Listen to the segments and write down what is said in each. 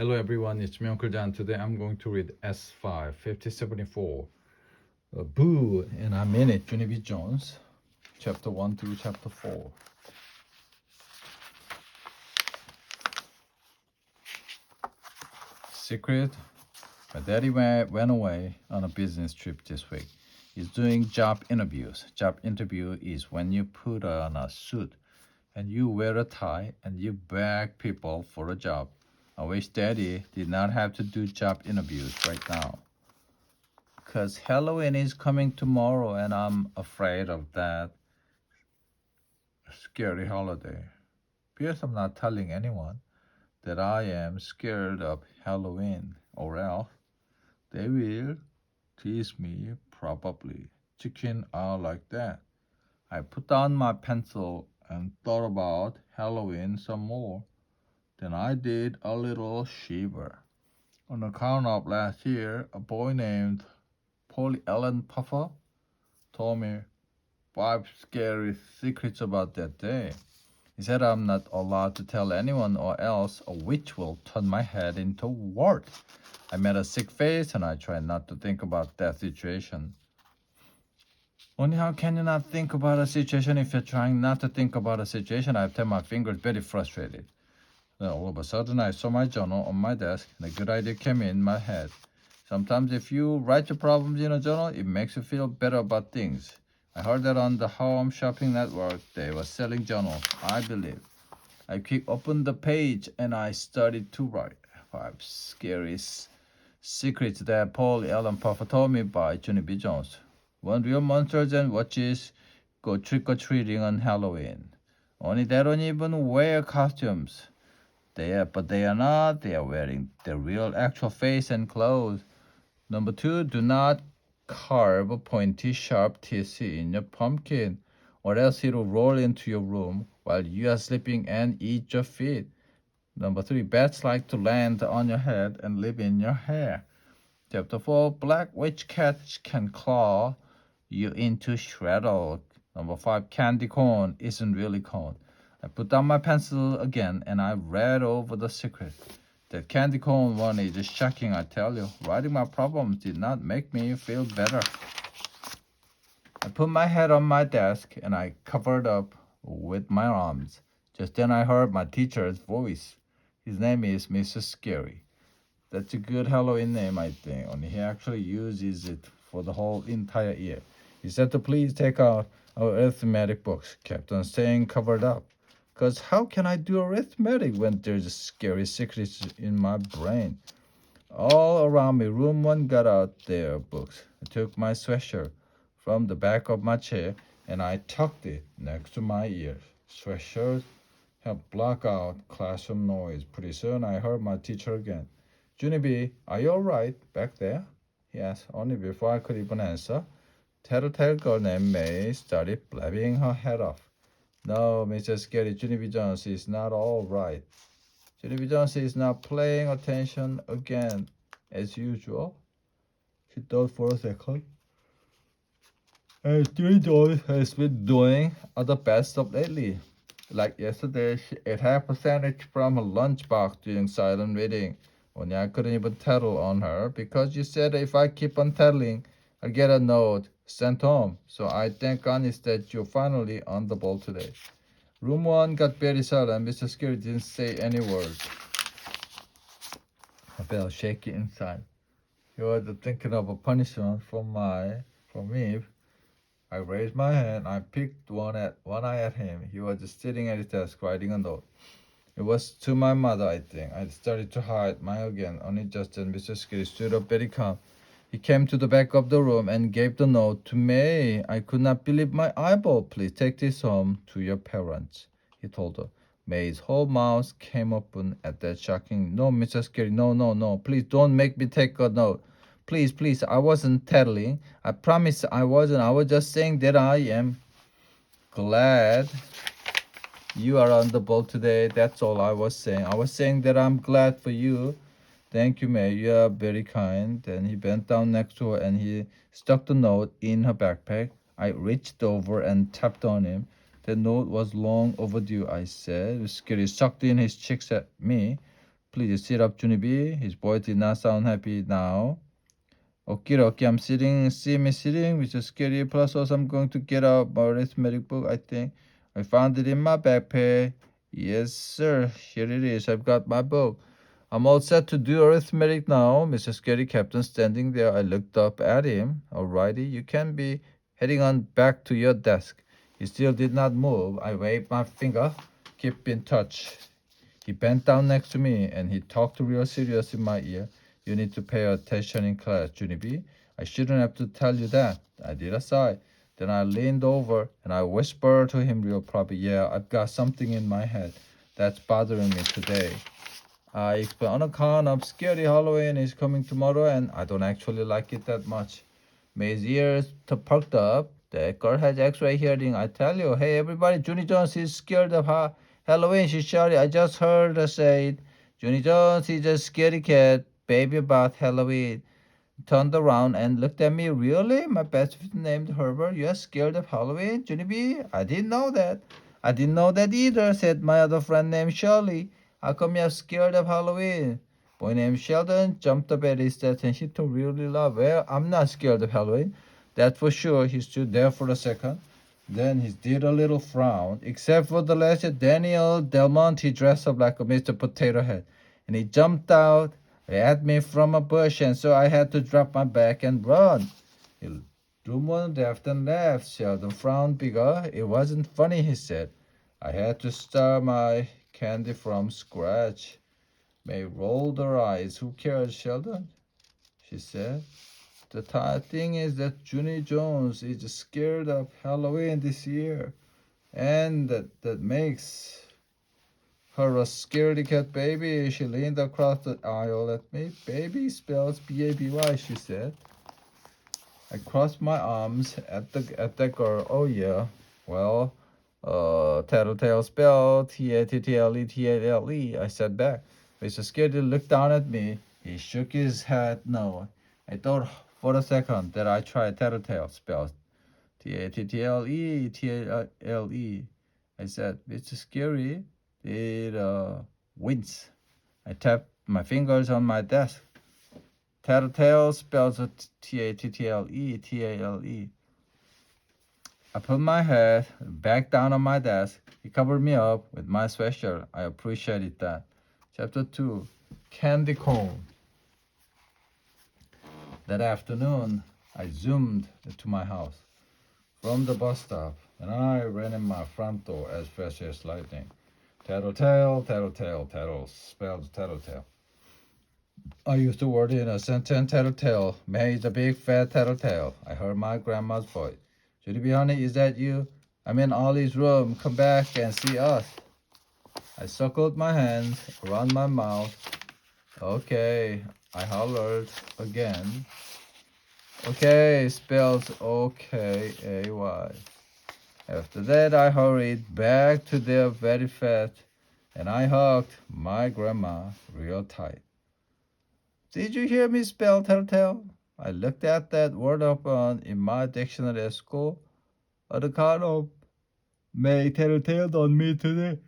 Hello everyone, it's me Uncle Dan. Today I'm going to read S5 5074 Boo in A Junie B Jones, chapter 1 to chapter 4. Secret. My daddy went away on a business trip this week. He's doing job interviews. Job interview is when you put on a suit and you wear a tie and you beg people for a job. I wish daddy did not have to do job interviews right now. Because Halloween is coming tomorrow and I'm afraid of that scary holiday. Because I'm not telling anyone that I am scared of Halloween, or else they will tease me probably. Chicken out like that. I put down my pencil and thought about Halloween some more. Then I did a little shiver. On account of last year, a boy named Polly Ellen Puffer told me 5 scary secrets about that day. He said I'm not allowed to tell anyone or else a witch will turn my head into a wart. I made a sick face and I tried not to think about that situation. Only how can you not think about a situation if you're trying not to think about a situation? I tapped my fingers very frustrated. Then all of a sudden I saw my journal on my desk and a good idea came in my head. Sometimes if you write your problems in a journal, it makes you feel better about things. I heard that on the Home Shopping Network, they were selling journals, I believe. I quick opened the page and I started to write 5 scary secrets that Paul Allen Puffer told me by Junie B Jones. 1 real monsters and witches go trick-or-treating on Halloween. Only they don't even wear costumes. They are not. They are wearing their real actual face and clothes. Number 2, do not carve pointy sharp teeth in your pumpkin or else it will roll into your room while you are sleeping and eat your feet. Number 3, bats like to land on your head and live in your hair. Chapter 4, black witch cats can claw you into shreds. Number 5, candy corn isn't really corn. I put down my pencil again and I read over the secret. That candy corn one is just shocking, I tell you. Writing my problems did not make me feel better. I put my head on my desk and I covered up with my arms. Just then I heard my teacher's voice. His name is Mr. Scary. That's a good Halloween name, I think, only he actually uses it for the whole entire year. He said to please take out our arithmetic books, kept on staying covered up. Because how can I do arithmetic when there's scary secrets in my brain? All around me, room 1 got out their books. I took my sweatshirt from the back of my chair and I tucked it next to my ears. Sweatshirt helped block out classroom noise. Pretty soon I heard my teacher again. Junie B, are you alright back there? He asked. Only before I could even answer, tattletale girl named May started blabbing her head off. No, Mr. Scary, Junie B Jones is not all right. Junie B Jones is not paying attention again, as usual. She thought for a second. And Junie Jones has been doing the best of lately. Like yesterday, she ate half a sandwich from her lunchbox during silent reading. Only I couldn't even tattle on her because you said if I keep on tattling, I'll get a note sent home. So I thank goodness that you're finally on the ball today. Room 1 got very silent. Mr. Scary didn't say any word. I felt shaky inside. He was thinking of a punishment for me. I raised my hand. I picked one eye at him. He was sitting at his desk writing a note. It was to my mother, I think. I started to hide mine again. Only just then Mr. Scary stood up very calm. He came to the back of the room and gave the note to May. I could not believe my eyeball. Please take this home to your parents, he told her. May's whole mouth came open at that shocking. No, Mr. Scary, no. Please don't make me take a note. Please, I wasn't tattling. I promise I wasn't. I was just saying that I am glad you are on the ball today. That's all I was saying. I was saying that I'm glad for you. Thank you, May. You are very kind. Then he bent down next to her and he stuck the note in her backpack. I reached over and tapped on him. The note was long overdue, I said. Scary sucked in his cheeks at me. Please sit up, Junie B. His voice did not sound happy now. Okie dokie, I'm sitting. See me sitting, which is scary. Plus, also, I'm going to get out my arithmetic book, I think. I found it in my backpack. Yes, sir. Here it is. I've got my book. I'm all set to do arithmetic now. Mr. Scary kept on standing there. I looked up at him. Alrighty, you can be heading on back to your desk. He still did not move. I waved my finger. Keep in touch. He bent down next to me and he talked real serious in my ear. You need to pay attention in class, Junie B. I shouldn't have to tell you that. I did a sigh. Then I leaned over and I whispered to him real proper. Yeah, I've got something in my head that's bothering me today. I explained on account of scary Halloween is coming tomorrow and I don't actually like it that much. May's ears perked up. That girl has X-ray hearing. I tell you, hey everybody, Junie Jones is scared of Halloween. She shouted. I just heard her say it. Junie Jones is a scary cat. Baby about Halloween. Turned around and looked at me. Really? My best friend named Herbert. You're scared of Halloween, Junie B? I didn't know that. I didn't know that either, said my other friend named Shirley. How come you're scared of Halloween? Boy named Sheldon jumped up at his desk and he took really loud. Well, I'm not scared of Halloween. That's for sure. He stood there for a second. Then he did a little frown. Except for the last year, Daniel Del Monte dressed up like a Mr. Potato Head. And he jumped out at me from a bush, and so I had to drop my back and run. Drummond laughed and laughed. Sheldon frowned bigger. It wasn't funny, he said. I had to start my candy from scratch. May rolled her eyes. Who cares, Sheldon? She said. The thing is that Junie Jones is scared of Halloween this year. And that makes her a scaredy cat baby. She leaned across the aisle at me. Baby spells B-A-B-Y, she said. I crossed my arms at that girl. Oh yeah. Well, tattletale spell T-A-T-T-L-E-T-A-L-E. I said back. Mr. Scaredy looked down at me. He shook his head no. I thought for a second that I tried tattletale spell T-A-T-T-L-E T-A-L-E. I said, Mr. Scary did wince. I tapped my fingers on my desk. Tattletale spells T-A-T-T-L-E T-A-L-E. I put my head back down on my desk. He covered me up with my sweatshirt. I appreciated that. Chapter 2, Candy Cone. That afternoon, I zoomed to my house from the bus stop, and I ran in my front door as fast as lightning. Tattletale, tattletale, tattle, spelled tattletale. I used the word in a sentence, tattletale. May is a big fat tattletale. I heard my grandma's voice. Junie B, honey, is that you? I'm in Ollie's room. Come back and see us. I suckled my hands around my mouth. Okay, I hollered again. Okay spells O-K-A-Y. After that, I hurried back to there very fast, and I hugged my grandma real tight. Did you hear me spell tattletale? I looked at that word up in my dictionary at school. On account of May tattletaled on me today.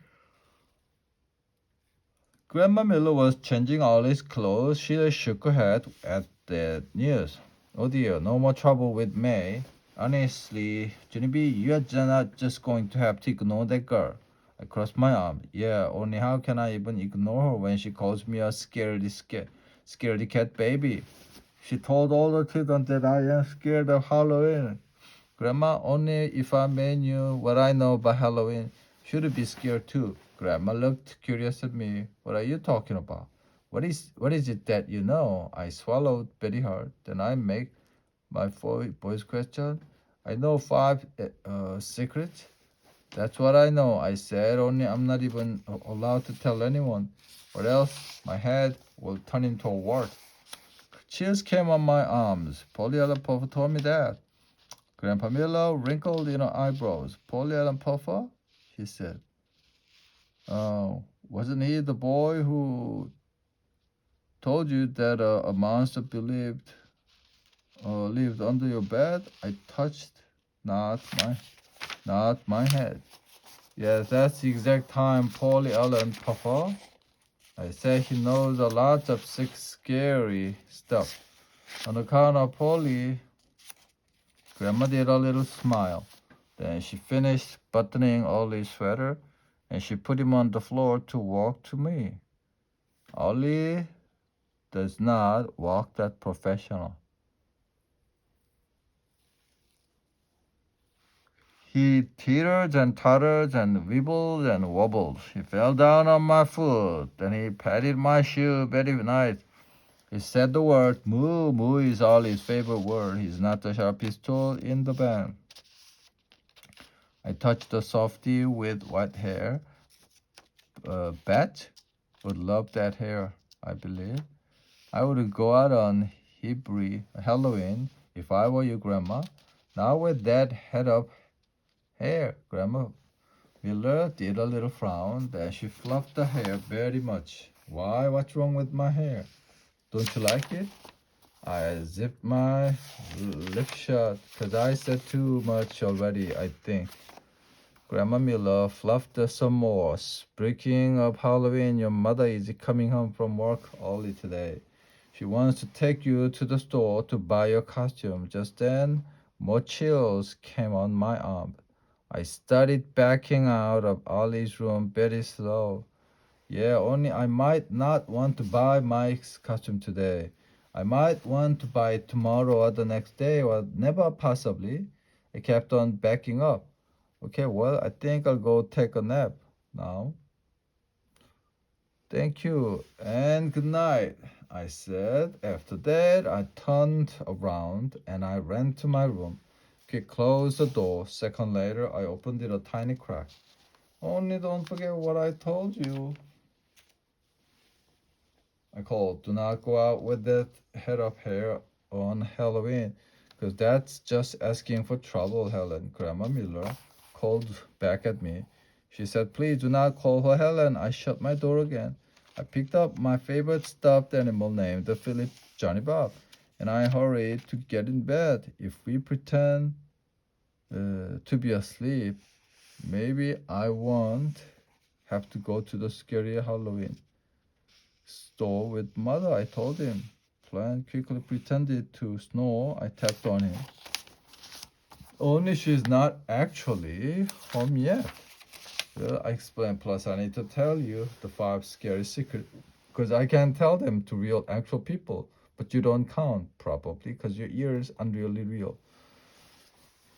Grandma Miller was changing Ollie's clothes. She shook her head at that news. Oh dear, no more trouble with May. Honestly, Junie B, you're not just going to have to ignore that girl. I crossed my arms. Yeah, only how can I even ignore her when she calls me a scaredy cat baby? She told all the children that I am scared of Halloween. Grandma, only if I May knew what I know about Halloween, should be scared too. Grandma looked curious at me. What are you talking about? What is it that you know? I swallowed very hard. Then I make my voice question. I know 5 secrets. That's what I know. I said, only I'm not even allowed to tell anyone, or else my head will turn into a wart. Chills came on my arms. Polly Allen Puffer told me that. Grandpa Miller wrinkled in her eyebrows. Polly Allen Puffer? She said. Oh, wasn't he the boy who told you that a monster lived under your bed? I touched not my head. Yes, that's the exact time Polly Allen Puffer I said he knows a lot of scary stuff. On account of Polly, Grandma did a little smile. Then she finished buttoning Ollie's sweater and she put him on the floor to walk to me. Ollie does not walk that professional. He teeters and totters and wibbles and wobbles. He fell down on my foot. Then he patted my shoe very nice. He said the word moo. Moo is Ollie's favorite word. He's not the sharpest tool in the band. I touched the softy with white hair. Bet would love that hair, I believe. I would go out on Hebrew Halloween if I were your grandma. Not with that head up hair, Grandma Miller did a little frown. Then she fluffed the hair very much. Why? What's wrong with my hair? Don't you like it? I zipped my lip shut because I said too much already, I think. Grandma Miller fluffed some more. Speaking of Halloween, your mother is coming home from work early today. She wants to take you to the store to buy your costume. Just then, more chills came on my arm. I started backing out of Ollie's room very slow. Yeah, only I might not want to buy my costume today. I might want to buy it tomorrow or the next day or never possibly. I kept on backing up. Okay, well, I think I'll go take a nap now. Thank you and good night, I said. After that, I turned around and I ran to my room. Quick closed the door. Second later, I opened it a tiny crack. Only don't forget what I told you. I called, do not go out with that head of hair on Halloween, because that's just asking for trouble, Helen. Grandma Miller called back at me. She said, please do not call her Helen. I shut my door again. I picked up my favorite stuffed animal named Philip Johnny Bob, and I hurried to get in bed. If we pretend to be asleep, maybe I won't have to go to the scary Halloween store with mother, I told him. Plan quickly pretended to snore. I tapped on him. Only she's not actually home yet. Well, I explained. Plus, I need to tell you the 5 scary secrets. Because I can tell them to real actual people. But you don't count, probably, because your ears aren't really real.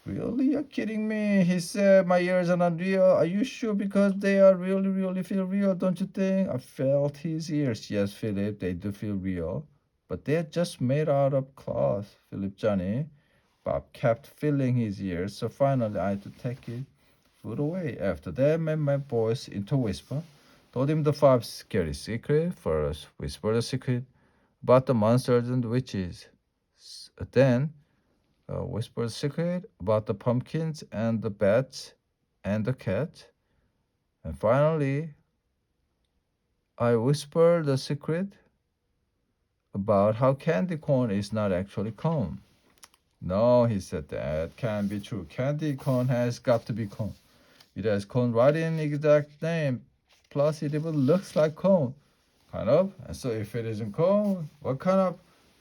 Really? You're kidding me? He said my ears are not real. Are you sure? Because they are really feel real, don't you think? I felt his ears. Yes, Philip, they do feel real. But they're just made out of cloth, Philip Johnny. Bob kept feeling his ears, so finally I had to take his foot away. After that, made my voice into a whisper. Told him the 5 scary secrets. First, whisper the secret about the monsters and witches. Then, whispered secret about the pumpkins and the bats and the cat. And finally, I whispered the secret about how candy corn is not actually corn. No, he said, that can't be true. Candy corn has got to be corn. It has corn right in the exact name. Plus, it even looks like corn. Kind of. And so if it isn't corn, what kind of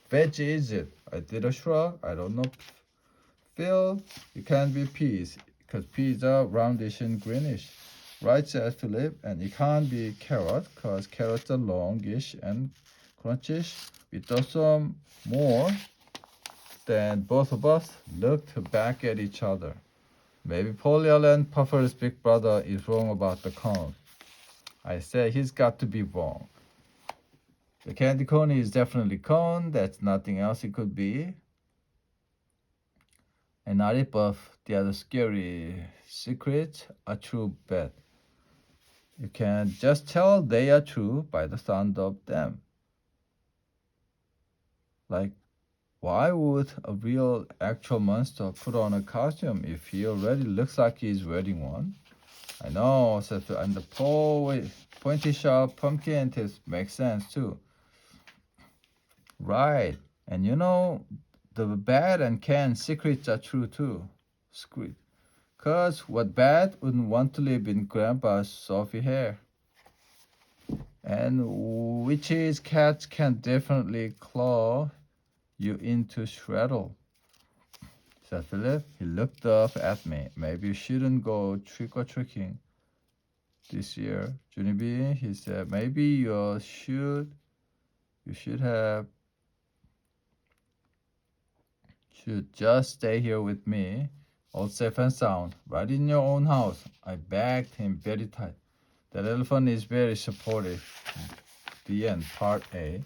veg is it? I did a shrug. I don't know. Phil, it can't be peas, because peas are roundish and greenish. Right, said Philip, and it can't be carrot, because carrots are longish and crunchish. We thought some more. Then both of us looked back at each other. Maybe Polly Allen, Puffer's big brother, is wrong about the cone. I said he's got to be wrong. The candy cone is definitely cone. That's nothing else it could be. And not it, but the other scary secrets are true bet. You can just tell they are true by the sound of them. Like, why would a real actual monster put on a costume if he already looks like he's wearing one? I know, and the pointy sharp pumpkin test makes sense too. Right, and you know, the bad and can secrets are true too. Secret. Cause what bad wouldn't want to live in Grandpa's Sophie hair? And witches cats can definitely claw you into shreddle, said Philip. He looked up at me. Maybe you shouldn't go trick-or-treating this year, Junie B, he said. Maybe you should just stay here with me, all safe and sound, right in your own house. I begged him very tight. That elephant is very supportive. The end, part A.